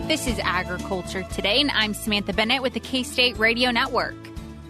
This is Agriculture Today, and I'm Samantha Bennett with the K-State Radio Network.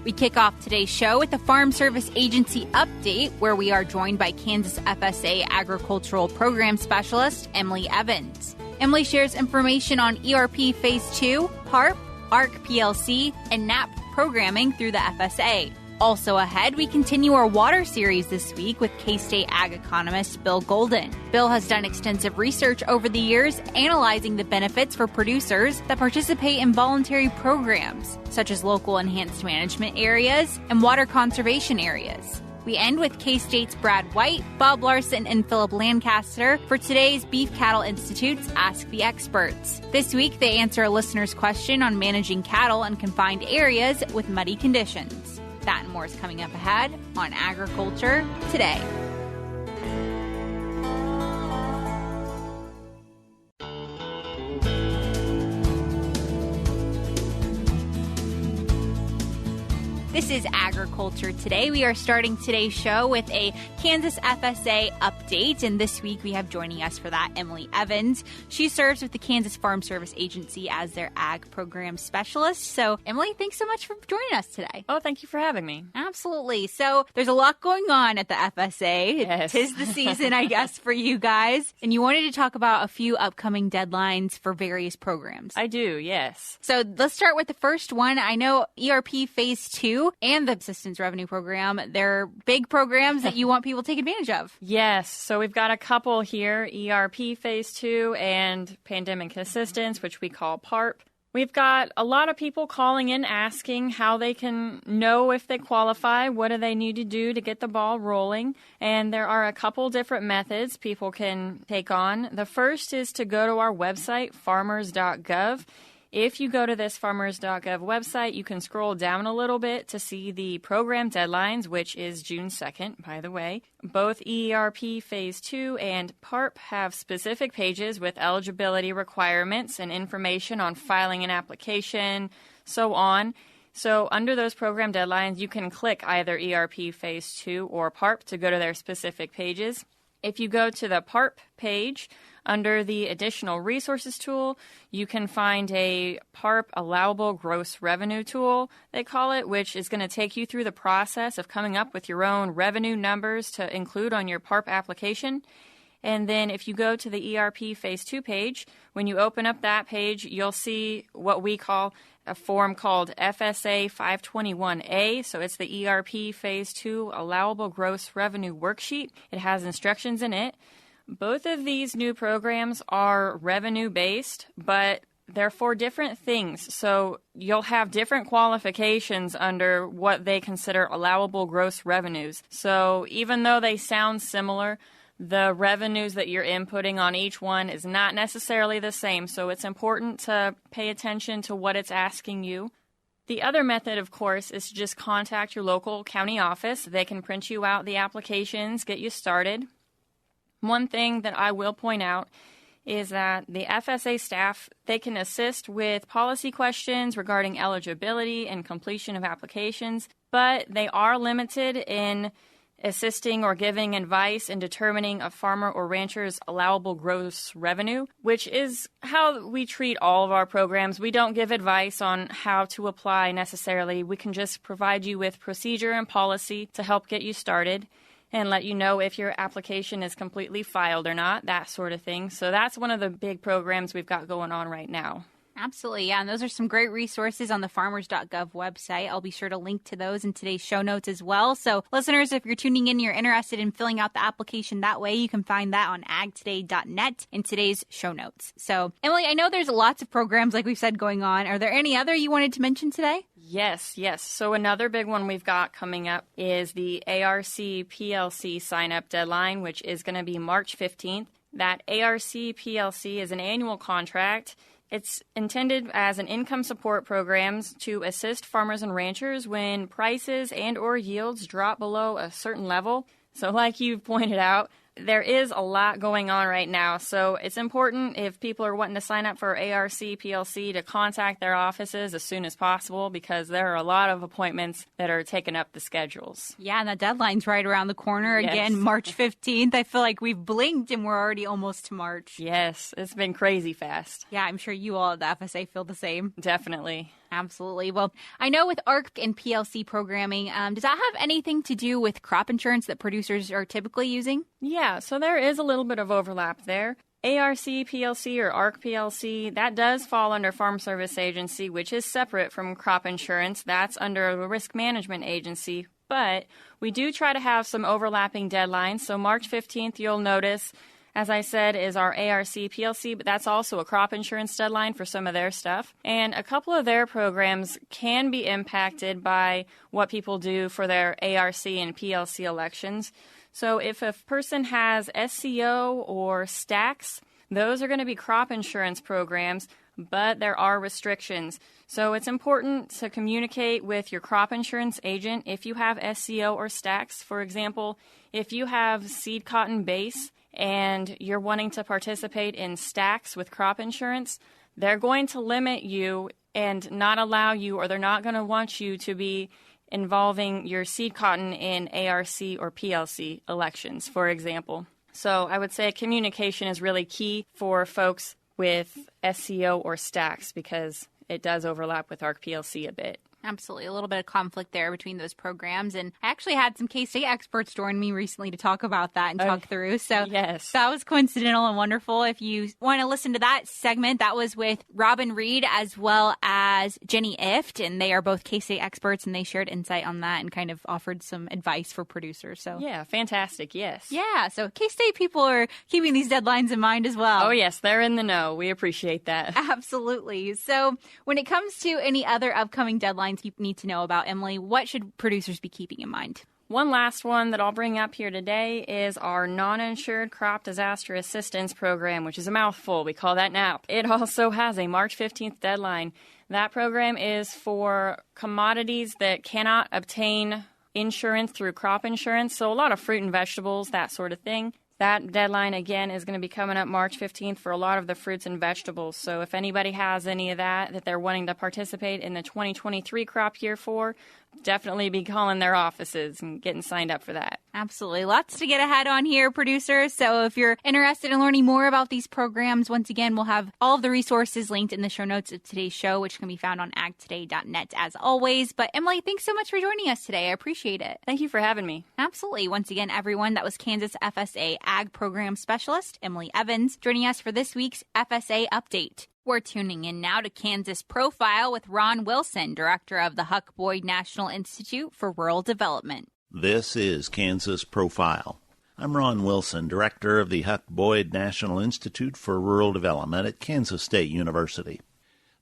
We kick off today's show with the Farm Service Agency update, where we are joined by Kansas FSA Agricultural Program Specialist Emily Evans. Emily shares information on ERP Phase 2, PARP, ARC PLC, and NAP programming through the FSA. Also ahead, we continue our water series this week with K-State Ag economist Bill Golden. Bill has done extensive research over the years analyzing the benefits for producers that participate in voluntary programs, such as local enhanced management areas and water conservation areas. We end with K-State's Brad White, Bob Larson, and Phillip Lancaster for today's Beef Cattle Institute's Ask the Experts. This week, they answer a listener's question on managing cattle in confined areas with muddy conditions. That and more is coming up ahead on Agriculture Today. This is Agriculture Today. We are starting today's show with a Kansas FSA update, and this week we have joining us for that Emily Evans. She serves with the Kansas Farm Service Agency as their Ag Program Specialist. So, Emily, thanks so much for joining us today. Oh, thank you for having me. Absolutely. So, there's a lot going on at the FSA. Yes. 'Tis the season, I guess, for you guys. And you wanted to talk about a few upcoming deadlines for various programs. I do, yes. So, let's start with the first one. I know ERP Phase 2 and the Assistance Revenue Program, they're big programs that you want people to take advantage of. Yes, so we've got a couple here, ERP Phase 2 and Pandemic Assistance, which we call PARP. We've got a lot of people calling in asking how they can know if they qualify, what do they need to do to get the ball rolling, and there are a couple different methods people can take on. The first is to go to our website, farmers.gov. If you go to this farmers.gov website, you can scroll down a little bit to see the program deadlines, which is June 2nd, by the way. Both ERP Phase 2 and PARP have specific pages with eligibility requirements and information on filing an application, so on. So under those program deadlines, you can click either ERP Phase 2 or PARP to go to their specific pages. If you go to the PARP page, under the Additional Resources tool, you can find a PARP Allowable Gross Revenue tool, they call it, which is going to take you through the process of coming up with your own revenue numbers to include on your PARP application. And then if you go to the ERP Phase 2 page, when you open up that page, you'll see what we call a form called FSA 521A. So it's the ERP Phase 2 Allowable Gross Revenue Worksheet. It has instructions in it. Both of these new programs are revenue-based, but they're for different things. So you'll have different qualifications under what they consider allowable gross revenues. So even though they sound similar, the revenues that you're inputting on each one is not necessarily the same. So it's important to pay attention to what it's asking you. The other method, of course, is to just contact your local county office. They can print you out the applications, get you started. One thing that I will point out is that the FSA staff, they can assist with policy questions regarding eligibility and completion of applications, but they are limited in assisting or giving advice in determining a farmer or rancher's allowable gross revenue, which is how we treat all of our programs. We don't give advice on how to apply necessarily. We can just provide you with procedure and policy to help get you started and let you know if your application is completely filed or not, that sort of thing. So that's one of the big programs we've got going on right now. Absolutely, yeah, and those are some great resources on the farmers.gov website. I'll be sure to link to those in today's show notes as well. So listeners, if you're tuning in, you're interested in filling out the application that way, you can find that on agtoday.net in today's show notes. So, Emily, I know there's lots of programs, like we've said, going on. Are there any other you wanted to mention today? Yes. So another big one we've got coming up is the ARC PLC sign-up deadline, which is going to be March 15th. That ARC PLC is an annual contract. It's intended as an income support program to assist farmers and ranchers when prices and or yields drop below a certain level. So like you've pointed out, there is a lot going on right now, so it's important if people are wanting to sign up for ARC PLC to contact their offices as soon as possible, because there are a lot of appointments that are taking up the schedules. Yeah, and the deadline's right around the corner. Yes. Again, March 15th. I feel like we've blinked and we're already almost to March. Yes, it's been crazy fast. Yeah, I'm sure you all at the FSA feel the same. Definitely. Absolutely. Well, I know with ARC and PLC programming, does that have anything to do with crop insurance that producers are typically using? Yeah, so there is a little bit of overlap there. ARC PLC or ARC PLC, that does fall under Farm Service Agency, which is separate from crop insurance. That's under a risk management agency. But we do try to have some overlapping deadlines. So March 15th, you'll notice, as I said, is our ARC PLC, but that's also a crop insurance deadline for some of their stuff. And a couple of their programs can be impacted by what people do for their ARC and PLC elections. So if a person has SCO or stacks, those are going to be crop insurance programs, but there are restrictions. So it's important to communicate with your crop insurance agent if you have SCO or stacks. For example, if you have seed cotton base and you're wanting to participate in stacks with crop insurance, they're going to limit you and not allow you, or they're not going to want you to be involving your seed cotton in ARC or PLC elections, for example. So I would say communication is really key for folks with SCO or stacks, because it does overlap with ARC PLC a bit. Absolutely. A little bit of conflict there between those programs. And I actually had some K-State experts join me recently to talk about that and talk through. So yes, that was coincidental and wonderful. If you want to listen to that segment, that was with Robin Reed as well as Jenny Ift. And they are both K-State experts, and they shared insight on that and kind of offered some advice for producers. So yeah, fantastic. Yes. Yeah. So K-State people are keeping these deadlines in mind as well. Oh, yes. They're in the know. We appreciate that. Absolutely. So when it comes to any other upcoming deadlines you need to know about, Emily, what should producers be keeping in mind? One last one that I'll bring up here today is our non-insured crop disaster assistance program, which is a mouthful. We call that NAP. It also has a March 15th deadline. That program is for commodities that cannot obtain insurance through crop insurance, so a lot of fruit and vegetables, that sort of thing. That deadline, again, is going to be coming up March 15th for a lot of the fruits and vegetables. So if anybody has any of that they're wanting to participate in the 2023 crop year for, definitely be calling their offices and getting signed up for that. Absolutely. Lots to get ahead on here, producers. So if you're interested in learning more about these programs, once again, we'll have all of the resources linked in the show notes of today's show, which can be found on agtoday.net as always. But Emily, thanks so much for joining us today. I appreciate it. Thank you for having me. Absolutely. Once again, everyone, that was Kansas FSA Ag Program Specialist Emily Evans joining us for this week's FSA Update. We're tuning in now to Kansas Profile with Ron Wilson, director of the Huck Boyd National Institute for Rural Development. This is Kansas Profile. I'm Ron Wilson, director of the Huck Boyd National Institute for Rural Development at Kansas State University.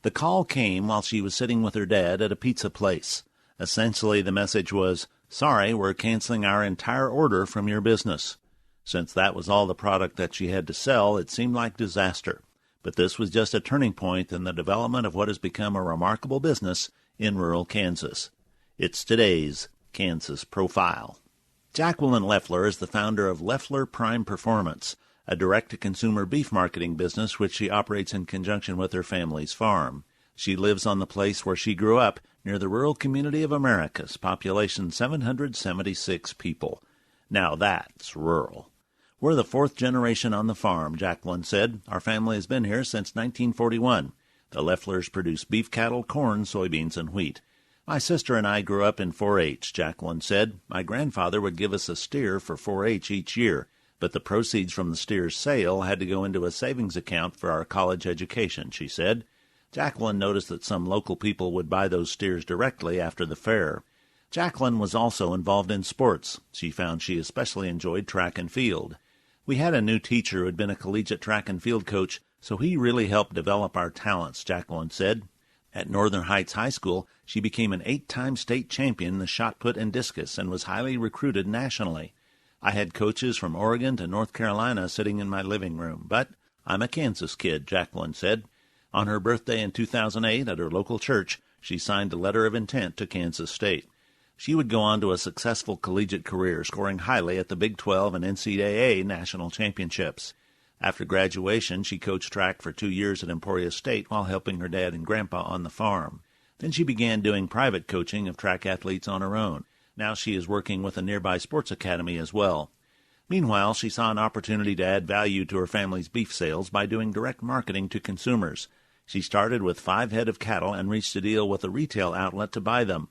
The call came while she was sitting with her dad at a pizza place. Essentially, the message was, "Sorry, we're canceling our entire order from your business." Since that was all the product that she had to sell, it seemed like disaster. But this was just a turning point in the development of what has become a remarkable business in rural Kansas. It's today's Kansas Profile. Jacqueline Leffler is the founder of Leffler Prime Performance, a direct-to-consumer beef marketing business which she operates in conjunction with her family's farm. She lives on the place where she grew up, near the rural community of Americus, population 776 people. Now that's rural. We're the fourth generation on the farm, Jacqueline said. Our family has been here since 1941. The Lefflers produce beef cattle, corn, soybeans, and wheat. My sister and I grew up in 4-H, Jacqueline said. My grandfather would give us a steer for 4-H each year, but the proceeds from the steer's sale had to go into a savings account for our college education, she said. Jacqueline noticed that some local people would buy those steers directly after the fair. Jacqueline was also involved in sports. She found she especially enjoyed track and field. We had a new teacher who had been a collegiate track and field coach, so he really helped develop our talents, Jacqueline said. At Northern Heights High School, she became an 8-time state champion in the shot put and discus and was highly recruited nationally. I had coaches from Oregon to North Carolina sitting in my living room, but I'm a Kansas kid, Jacqueline said. On her birthday in 2008 at her local church, she signed a letter of intent to Kansas State. She would go on to a successful collegiate career, scoring highly at the Big 12 and NCAA national championships. After graduation, she coached track for 2 years at Emporia State while helping her dad and grandpa on the farm. Then she began doing private coaching of track athletes on her own. Now she is working with a nearby sports academy as well. Meanwhile, she saw an opportunity to add value to her family's beef sales by doing direct marketing to consumers. She started with 5 head of cattle and reached a deal with a retail outlet to buy them.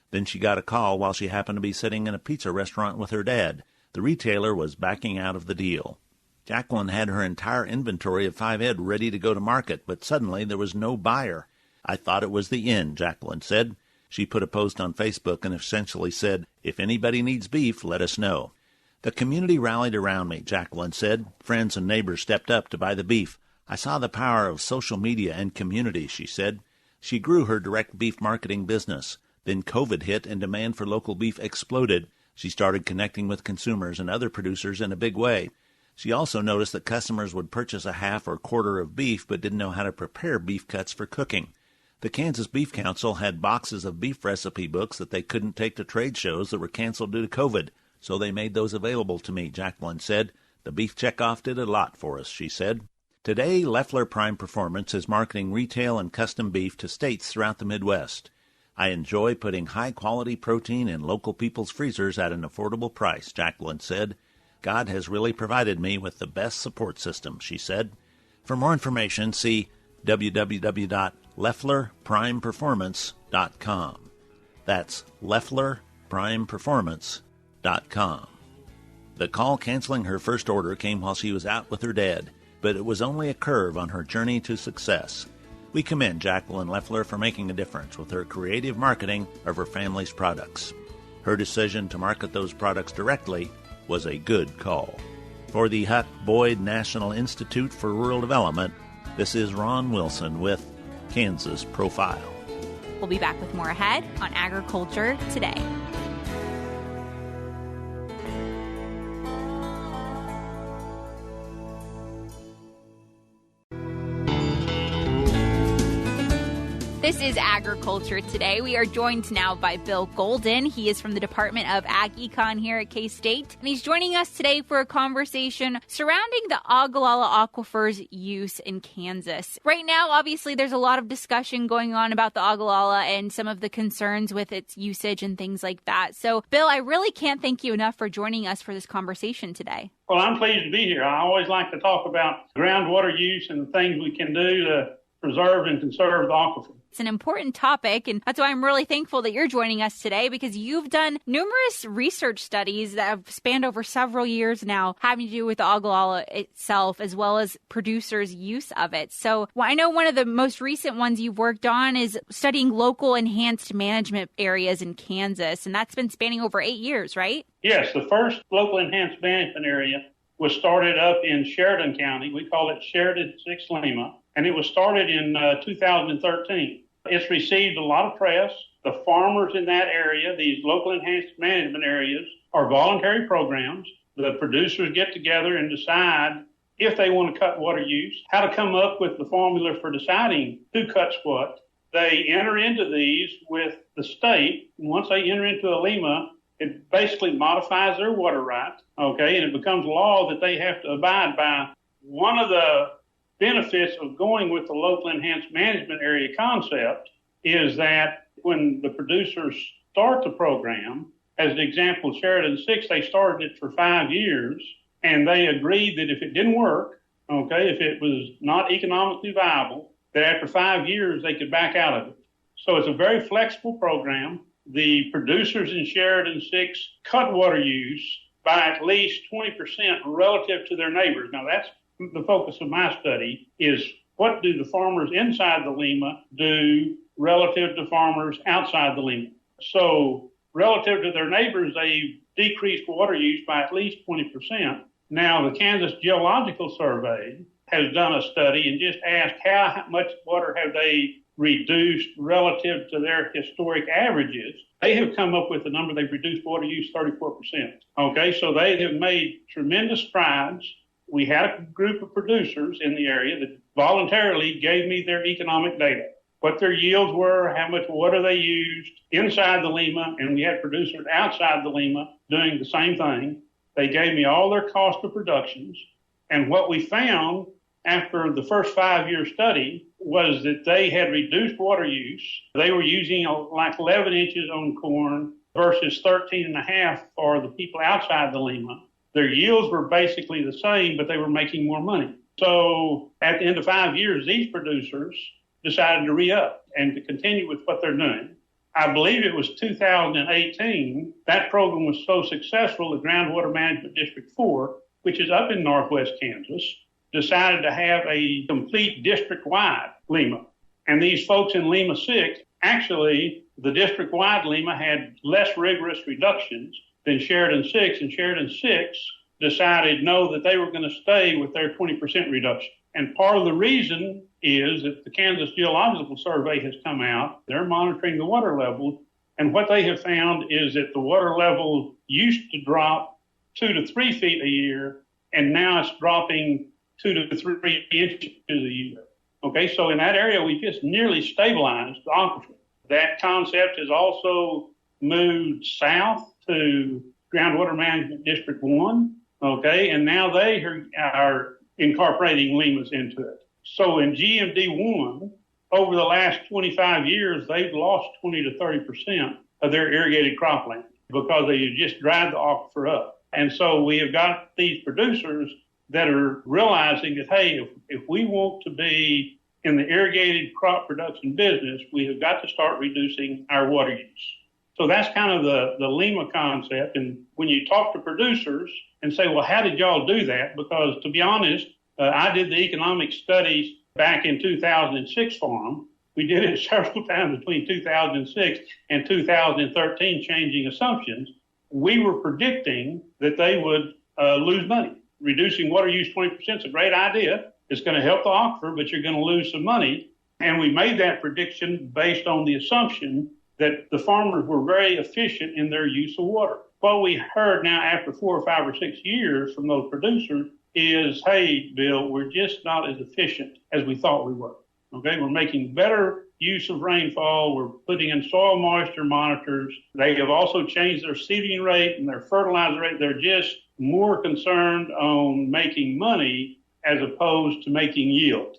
Then she got a call while she happened to be sitting in a pizza restaurant with her dad. The retailer was backing out of the deal. Jacqueline had her entire inventory of 5 head ready to go to market, but suddenly there was no buyer. I thought it was the end, Jacqueline said. She put a post on Facebook and essentially said, "If anybody needs beef, let us know." The community rallied around me, Jacqueline said. Friends and neighbors stepped up to buy the beef. I saw the power of social media and community, she said. She grew her direct beef marketing business. Then COVID hit and demand for local beef exploded. She started connecting with consumers and other producers in a big way. She also noticed that customers would purchase a half or quarter of beef but didn't know how to prepare beef cuts for cooking. The Kansas Beef Council had boxes of beef recipe books that they couldn't take to trade shows that were canceled due to COVID, so they made those available to me, Jacqueline said. The beef checkoff did a lot for us, she said. Today, Loeffler Prime Performance is marketing retail and custom beef to states throughout the Midwest. I enjoy putting high-quality protein in local people's freezers at an affordable price, Jacqueline said. God has really provided me with the best support system, she said. For more information, see www.loefflerprimeperformance.com. That's loefflerprimeperformance.com. The call canceling her first order came while she was out with her dad, but it was only a curve on her journey to success. We commend Jacqueline Loeffler for making a difference with her creative marketing of her family's products. Her decision to market those products directly was a good call. For the Huck Boyd National Institute for Rural Development, this is Ron Wilson with Kansas Profile. We'll be back with more ahead on Agriculture Today. This is Agriculture Today. We are joined now by Bill Golden. He is from the Department of Ag Econ here at K-State. And he's joining us today for a conversation surrounding the Ogallala Aquifer's use in Kansas. Right now, obviously, there's a lot of discussion going on about the Ogallala and some of the concerns with its usage and things like that. So, Bill, I really can't thank you enough for joining us for this conversation today. Well, I'm pleased to be here. I always like to talk about groundwater use and the things we can do to preserve and conserve the aquifer. It's an important topic, and that's why I'm really thankful that you're joining us today, because you've done numerous research studies that have spanned over several years now, having to do with the Ogallala itself, as well as producers' use of it. So I know one of the most recent ones you've worked on is studying local enhanced management areas in Kansas, and that's been spanning over 8 years, right? Yes, the first local enhanced management area was started up in Sheridan County. We call it Sheridan 6 LEMA, and it was started in 2013. It's received a lot of press. The farmers in that area, these local enhanced management areas, are voluntary programs. The producers get together and decide if they want to cut water use, how to come up with the formula for deciding who cuts what. They enter into these with the state. And once they enter into a LEMA, it basically modifies their water rights, okay, and it becomes law that they have to abide by. One of the benefits of going with the local enhanced management area concept is that when the producers start the program, as an example, Sheridan 6, they started it for 5 years, and they agreed that if it didn't work, okay, if it was not economically viable, that after 5 years they could back out of it. So it's a very flexible program. The producers in Sheridan 6 cut water use by at least 20% relative to their neighbors. Now, that's the focus of my study, is what do the farmers inside the LEMA do relative to farmers outside the LEMA. So relative to their neighbors, they decreased water use by at least 20%. Now, the Kansas Geological Survey has done a study and just asked how much water have they reduced relative to their historic averages. They have come up with a number. They've reduced water use 34%. Okay, so they have made tremendous strides. We had a group of producers in the area that voluntarily gave me their economic data. what their yields were, how much water they used inside the LEMA, and we had producers outside the LEMA doing the same thing. They gave me all their cost of productions. And what we found after the first 5-year study was that they had reduced water use. They were using like 11 inches on corn versus 13.5 for the people outside the LEMA. Their yields were basically the same, but they were making more money. So at the end of 5 years, these producers decided to re-up and to continue with what they're doing. I believe it was 2018, that program was so successful that Groundwater Management District 4, which is up in northwest Kansas, decided to have a complete district-wide LEMA. And these folks in LEMA 6, actually, the district-wide LEMA had less rigorous reductions than Sheridan 6, and Sheridan 6 decided no, that they were going to stay with their 20% reduction. And part of the reason is that the Kansas Geological Survey has come out. They're monitoring the water level, and what they have found is that the water level used to drop 2 to 3 feet a year, and now it's dropping 2 to 3 inches a year. Okay, so in that area, we just nearly stabilized the aquifer. That concept has also moved south to Groundwater Management District 1, okay, and now they are incorporating LEMAs into it. So in GMD 1, over the last 25 years, they've lost 20 to 30% of their irrigated cropland because they just dried the aquifer up. And so we have got these producers that are realizing that, hey, if we want to be in the irrigated crop production business, we have got to start reducing our water use. So that's kind of the LEMA concept. And when you talk to producers and say, well, how did y'all do that? Because to be honest, I did the economic studies back in 2006 for them. We did it several times between 2006 and 2013, changing assumptions. We were predicting that they would lose money. Reducing water use 20% is a great idea. It's going to help the aquifer, but you're going to lose some money. And we made that prediction based on the assumption that the farmers were very efficient in their use of water. What we heard now after 4 or 5 or 6 years from those producers is, hey, Bill, we're just not as efficient as we thought we were. Okay, we're making better use of rainfall. We're putting in soil moisture monitors. They have also changed their seeding rate and their fertilizer rate. They're just more concerned on making money as opposed to making yield.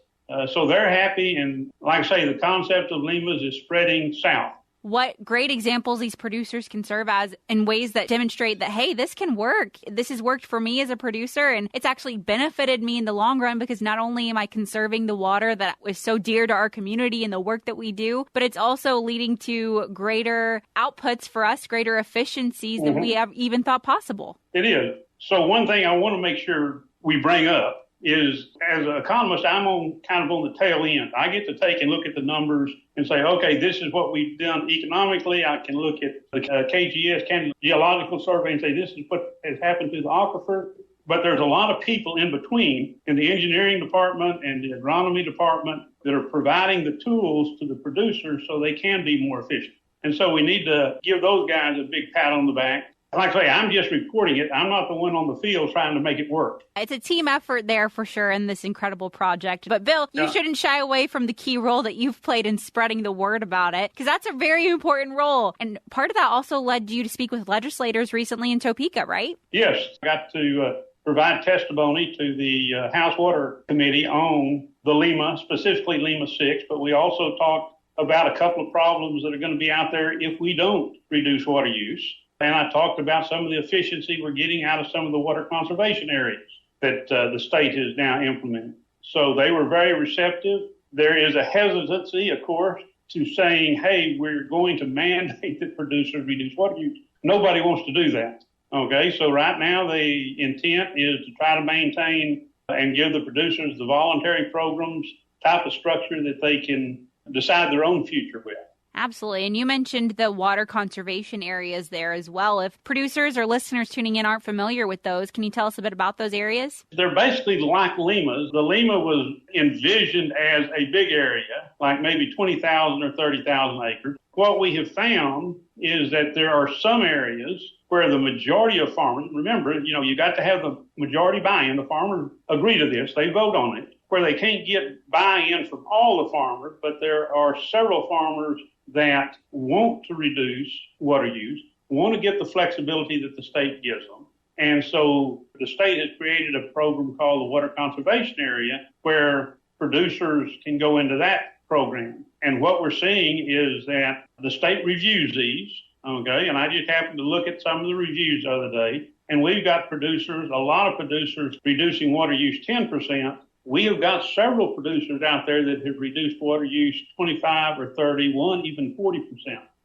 So they're happy. And like I say, the concept of LEMAs is spreading south. What great examples these producers can serve as in ways that demonstrate that, hey, this can work. This has worked for me as a producer, and it's actually benefited me in the long run because not only am I conserving the water that is so dear to our community and the work that we do, but it's also leading to greater outputs for us, greater efficiencies than we have even thought possible. It is. So one thing I want to make sure we bring up is, as an economist, I'm kind of on the tail end. I get to take and look at the numbers and say, okay, this is what we've done economically. I can look at the KGS, Kansas Geological Survey, and say this is what has happened to the aquifer. But there's a lot of people in between in the engineering department and the agronomy department that are providing the tools to the producers so they can be more efficient. And so we need to give those guys a big pat on the back. Like I say, I'm just reporting it. I'm not the one on the field trying to make it work. It's a team effort there for sure in this incredible project. But Bill, you shouldn't shy away from the key role that you've played in spreading the word about it, because that's a very important role. And part of that also led you to speak with legislators recently in Topeka, right? Yes. I got to provide testimony to the House Water Committee on the LEMA, specifically LEMA 6, but we also talked about a couple of problems that are going to be out there if we don't reduce water use. And I talked about some of the efficiency we're getting out of some of the water conservation areas that the state is now implementing. So they were very receptive. There is a hesitancy, of course, to saying, hey, we're going to mandate that producers reduce water use. Nobody wants to do that. Okay, so right now the intent is to try to maintain and give the producers the voluntary programs type of structure that they can decide their own future with. Absolutely. And you mentioned the water conservation areas there as well. If producers or listeners tuning in aren't familiar with those, can you tell us a bit about those areas? They're basically like LEMAs. The LEMA was envisioned as a big area, like maybe 20,000 or 30,000 acres. What we have found is that there are some areas where the majority of farmers, remember, you got to have the majority buy-in. The farmers agree to this. They vote on it. where they can't get buy-in from all the farmers, but there are several farmers that want to reduce water use, want to get the flexibility that the state gives them. And so the state has created a program called the Water Conservation Area where producers can go into that program. And what we're seeing is that the state reviews these, okay, and I just happened to look at some of the reviews the other day, and we've got producers, a lot of producers reducing water use 10%. We have got several producers out there that have reduced water use 25 or 31, even 40%.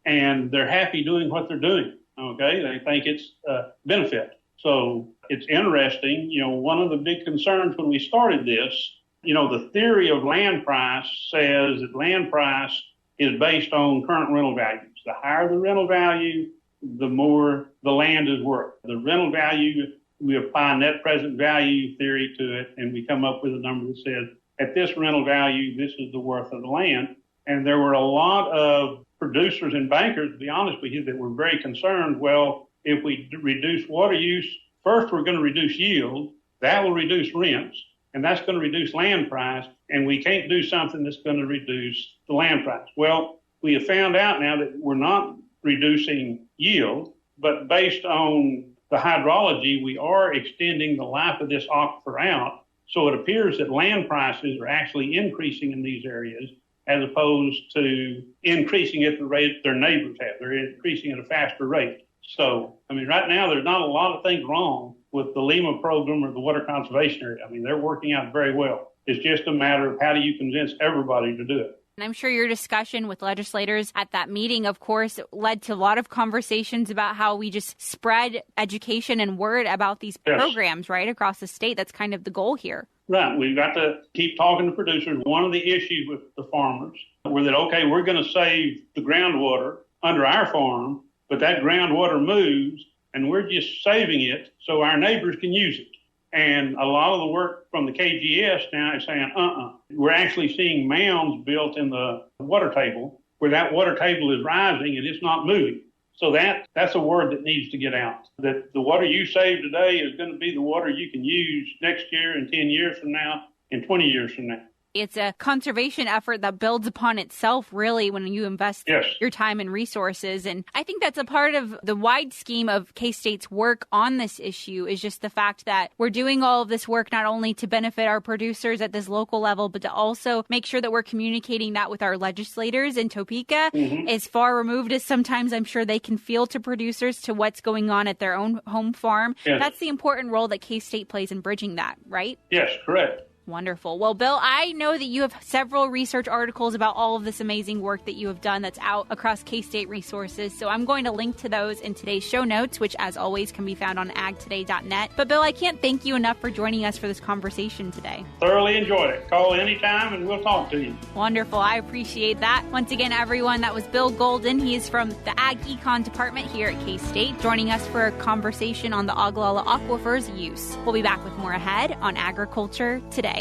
And they're happy doing what they're doing, okay? They think it's a benefit. So it's interesting. One of the big concerns when we started this, the theory of land price says that land price is based on current rental values. The higher the rental value, the more the land is worth. The rental value, we apply net present value theory to it, and we come up with a number that says, at this rental value, this is the worth of the land. And there were a lot of producers and bankers, to be honest with you, that were very concerned, well, if we reduce water use, first we're going to reduce yield, that will reduce rents, and that's going to reduce land price, and we can't do something that's going to reduce the land price. Well, we have found out now that we're not reducing yield, but based on the hydrology, we are extending the life of this aquifer out. So it appears that land prices are actually increasing in these areas as opposed to increasing at the rate their neighbors have. They're increasing at a faster rate. So, right now there's not a lot of things wrong with the LEMA program or the water conservation area. They're working out very well. It's just a matter of how do you convince everybody to do it. And I'm sure your discussion with legislators at that meeting, of course, led to a lot of conversations about how we just spread education and word about these programs, right, across the state. That's kind of the goal here. Right. We've got to keep talking to producers. One of the issues with the farmers were that, okay, we're going to save the groundwater under our farm, but that groundwater moves, and we're just saving it so our neighbors can use it. And a lot of the work from the KGS now is saying, We're actually seeing mounds built in the water table where that water table is rising and it's not moving. So that's a word that needs to get out, that the water you save today is going to be the water you can use next year and 10 years from now and 20 years from now. It's a conservation effort that builds upon itself, really, when you invest your time and resources. And I think that's a part of the wide scheme of K-State's work on this issue is just the fact that we're doing all of this work not only to benefit our producers at this local level, but to also make sure that we're communicating that with our legislators in Topeka, as far removed as sometimes I'm sure they can feel to producers to what's going on at their own home farm. Yes. That's the important role that K-State plays in bridging that, right? Yes, correct. Wonderful. Well, Bill, I know that you have several research articles about all of this amazing work that you have done that's out across K-State resources. So I'm going to link to those in today's show notes, which, as always, can be found on agtoday.net. But, Bill, I can't thank you enough for joining us for this conversation today. Thoroughly enjoyed it. Call anytime and we'll talk to you. Wonderful. I appreciate that. Once again, everyone, that was Bill Golden. He is from the Ag Econ Department here at K-State, joining us for a conversation on the Ogallala Aquifer's use. We'll be back with more ahead on Agriculture Today.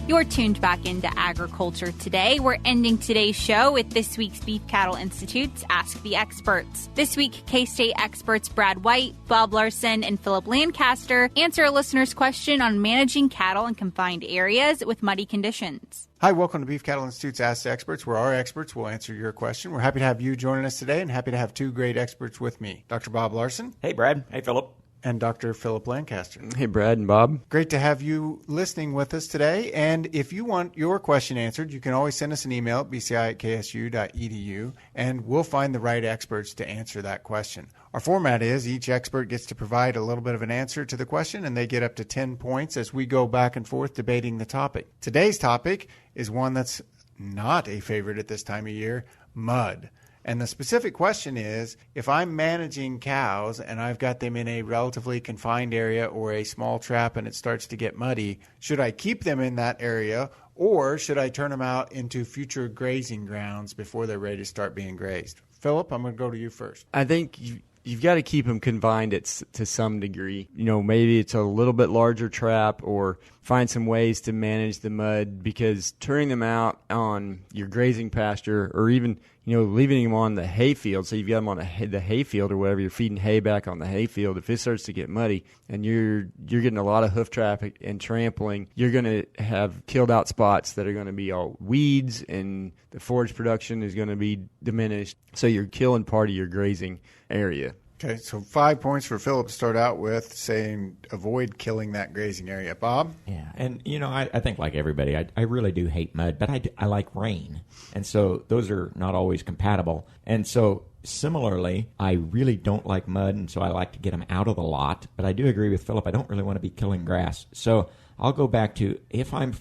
You're tuned back into Agriculture Today. We're ending today's show with this week's Beef Cattle Institute's Ask the Experts. This week, K-State experts Brad White, Bob Larson, and Phillip Lancaster answer a listener's question on managing cattle in confined areas with muddy conditions. Hi, welcome to Beef Cattle Institute's Ask the Experts, where our experts will answer your question. We're happy to have you joining us today and happy to have two great experts with me, Dr. Bob Larson. Hey, Brad. Hey, Phillip. And Dr. Phillip Lancaster. Hey, Brad and Bob. Great to have you listening with us today. And if you want your question answered, you can always send us an email at bci@ksu.edu, and we'll find the right experts to answer that question. Our format is each expert gets to provide a little bit of an answer to the question, and they get up to 10 points as we go back and forth debating the topic. Today's topic is one that's not a favorite at this time of year, mud. And the specific question is, if I'm managing cows and I've got them in a relatively confined area or a small trap and it starts to get muddy, should I keep them in that area or should I turn them out into future grazing grounds before they're ready to start being grazed? Phillip, I'm going to go to you first. I think you've got to keep them confined to some degree. Maybe it's a little bit larger trap, or find some ways to manage the mud, because turning them out on your grazing pasture, or even leaving them on the hay field, so you've got them on the hay field or whatever, you're feeding hay back on the hay field. If it starts to get muddy and you're getting a lot of hoof traffic and trampling, you're going to have killed out spots that are going to be all weeds, and the forage production is going to be diminished. So you're killing part of your grazing area. Okay, so 5 points for Phillip to start out with, saying avoid killing that grazing area. Bob? Yeah, and I think like everybody, I really do hate mud, but I like rain. And so those are not always compatible. And so similarly, I really don't like mud, and so I like to get them out of the lot. But I do agree with Phillip, I don't really want to be killing grass. So I'll go back to, if I'm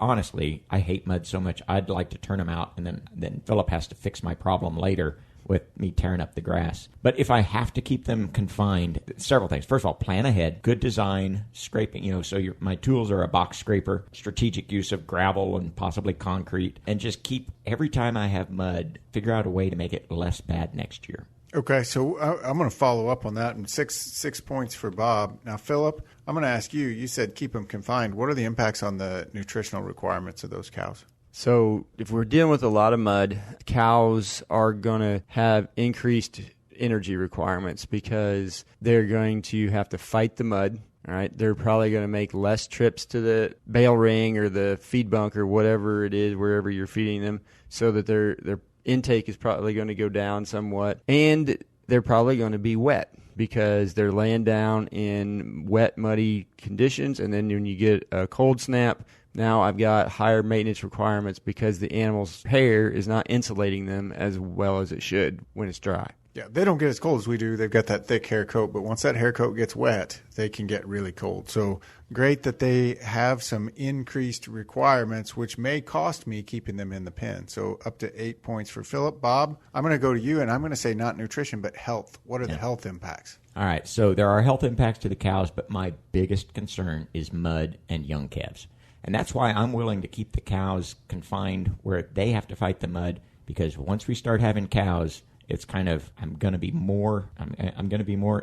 honestly, I hate mud so much, I'd like to turn them out, and then Phillip has to fix my problem later with me tearing up the grass. But if I have to keep them confined, several things. First of all, plan ahead, good design, scraping, so my tools are a box scraper, strategic use of gravel and possibly concrete, and just keep, every time I have mud, figure out a way to make it less bad next year. Okay, so I'm going to follow up on that, and six points for Bob. Now, Phillip, I'm going to ask you, you said keep them confined. What are the impacts on the nutritional requirements of those cows? So if we're dealing with a lot of mud, cows are going to have increased energy requirements because they're going to have to fight the mud. All right, they're probably going to make less trips to the bale ring or the feed bunk or whatever it is, wherever you're feeding them, so that their intake is probably going to go down somewhat. And they're probably going to be wet because they're laying down in wet, muddy conditions. And then when you get a cold snap, now I've got higher maintenance requirements because the animal's hair is not insulating them as well as it should when it's dry. Yeah, they don't get as cold as we do. They've got that thick hair coat, but once that hair coat gets wet, they can get really cold. So great that they have some increased requirements, which may cost me keeping them in the pen. So up to 8 points for Phillip. Bob, I'm going to go to you, and I'm going to say not nutrition, but health. What are the health impacts? All right, so there are health impacts to the cows, but my biggest concern is mud and young calves. And that's why I'm willing to keep the cows confined where they have to fight the mud, because once we start having cows, it's kind of, I'm going to be more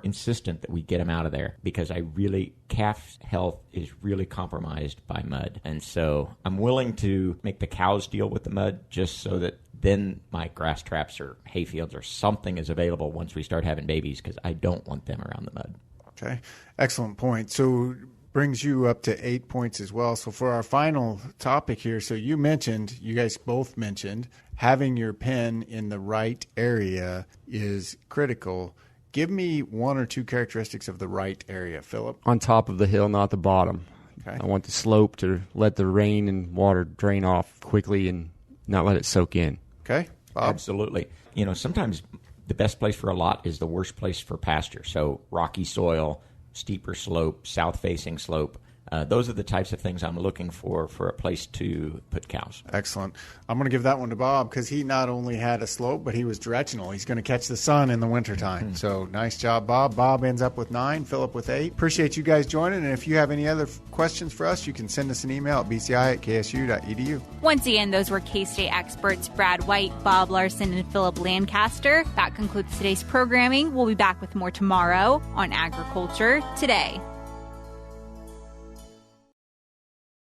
insistent that we get them out of there, because calf health is really compromised by mud. And so I'm willing to make the cows deal with the mud just so that then my grass traps or hay fields or something is available once we start having babies, because I don't want them around the mud. Okay, excellent point. So brings you up to 8 points as well. So for our final topic here, so you guys both mentioned, having your pen in the right area is critical. Give me one or two characteristics of the right area, Phillip. On top of the hill, not the bottom. Okay. I want the slope to let the rain and water drain off quickly and not let it soak in. Okay, Bob? Absolutely. Sometimes the best place for a lot is the worst place for pasture. So rocky soil, steeper slope, south-facing slope. Those are the types of things I'm looking for a place to put cows. Excellent. I'm going to give that one to Bob because he not only had a slope, but he was directional. He's going to catch the sun in the wintertime. So nice job, Bob. Bob ends up with 9, Phillip with 8. Appreciate you guys joining. And if you have any other questions for us, you can send us an email at bci@ksu.edu. Once again, those were K-State experts Brad White, Bob Larson, and Phillip Lancaster. That concludes today's programming. We'll be back with more tomorrow on Agriculture Today.